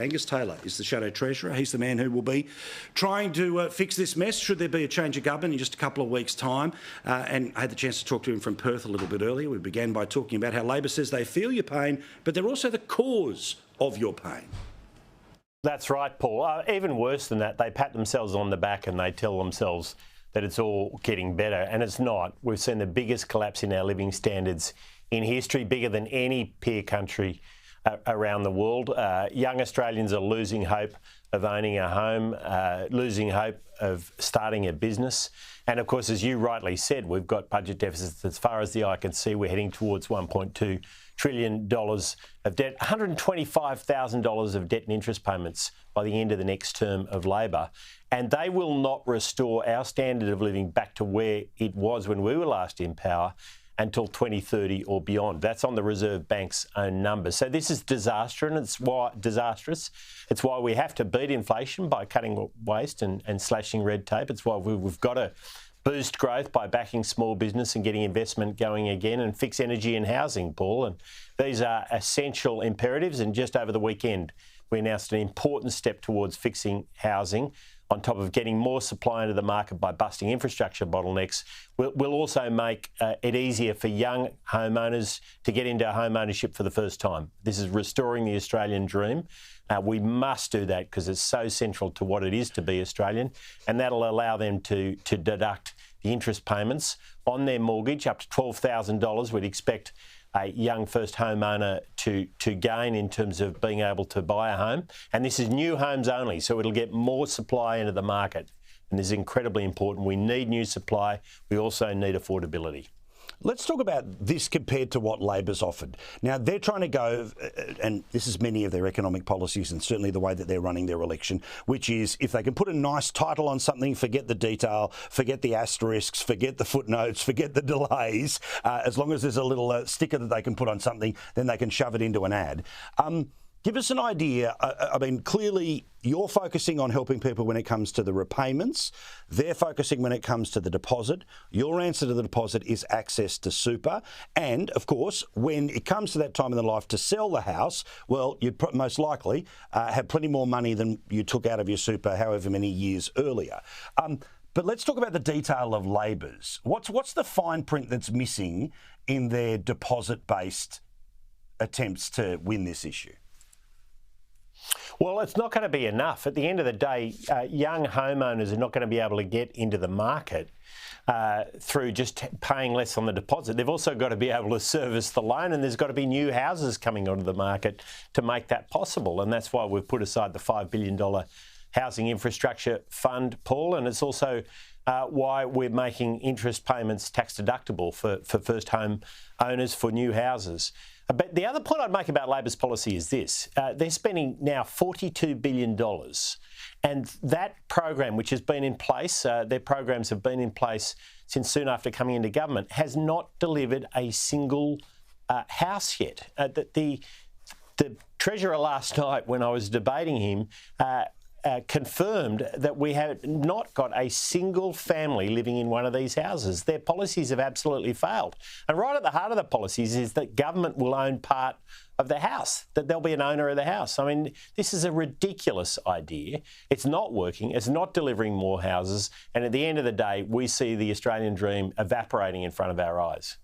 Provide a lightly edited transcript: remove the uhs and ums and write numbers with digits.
Angus Taylor is the Shadow Treasurer. He's the man who will be trying to fix this mess should there be a change of government in just a couple of weeks' time. And I had the chance to talk to him from Perth a little bit earlier. We began by talking about how Labor says they feel your pain, but they're also the cause of your pain. That's right, Paul. Even worse than that, they pat themselves on the back and they tell themselves that it's all getting better, and it's not. We've seen the biggest collapse in our living standards in history, bigger than any peer country around the world. Young Australians are losing hope of owning a home, losing hope of starting a business. And of course, as you rightly said, we've got budget deficits as far as the eye can see. We're heading towards $1.2 trillion of debt, $125,000 of debt and interest payments by the end of the next term of Labor. And they will not restore our standard of living back to where it was when we were last in power until 2030 or beyond. That's on the Reserve Bank's own numbers. So this is disastrous, and disastrous. It's why we have to beat inflation by cutting waste and slashing red tape. It's why we've got to boost growth by backing small business and getting investment going again, and fix energy and housing, Paul. And these are essential imperatives. And just over the weekend, we announced an important step towards fixing housing, on top of getting more supply into the market by busting infrastructure bottlenecks. We'll also make it easier for young homeowners to get into home ownership for the first time. This is restoring the Australian dream. We must do that because it's so central to what it is to be Australian, and that'll allow them to deduct the interest payments on their mortgage up to $12,000. We'd expect a young first homeowner to gain in terms of being able to buy a home. And this is new homes only, so it'll get more supply into the market. And this is incredibly important. We need new supply. We also need affordability. Let's talk about this compared to what Labor's offered. Now, they're trying to go, and this is many of their economic policies and certainly the way that they're running their election, which is if they can put a nice title on something, forget the detail, forget the asterisks, forget the footnotes, forget the delays. As long as there's a little sticker that they can put on something, then they can shove it into an ad. Give us an idea. I mean, clearly you're focusing on helping people when it comes to the repayments. They're focusing when it comes to the deposit. Your answer to the deposit is access to super. And, of course, when it comes to that time in their life to sell the house, well, you'd most likely have plenty more money than you took out of your super however many years earlier. But let's talk about the detail of Labor's. What's the fine print that's missing in their deposit-based attempts to win this issue? Well, it's not going to be enough. At the end of the day, young homeowners are not going to be able to get into the market through just paying less on the deposit. They've also got to be able to service the loan, and there's got to be new houses coming onto the market to make that possible. And that's why we've put aside the $5 billion housing infrastructure fund, Paul, and it's also why we're making interest payments tax deductible for first home owners for new houses. But the other point I'd make about Labor's policy is this. They're spending now $42 billion. And that program, which has been in place, their programs have been in place since soon after coming into government, has not delivered a single house yet. The Treasurer last night, when I was debating him, confirmed that we have not got a single family living in one of these houses. Their policies have absolutely failed. And right at the heart of the policies is that government will own part of the house, that there'll be an owner of the house. I mean, this is a ridiculous idea. It's not working. It's not delivering more houses. And at the end of the day, we see the Australian dream evaporating in front of our eyes.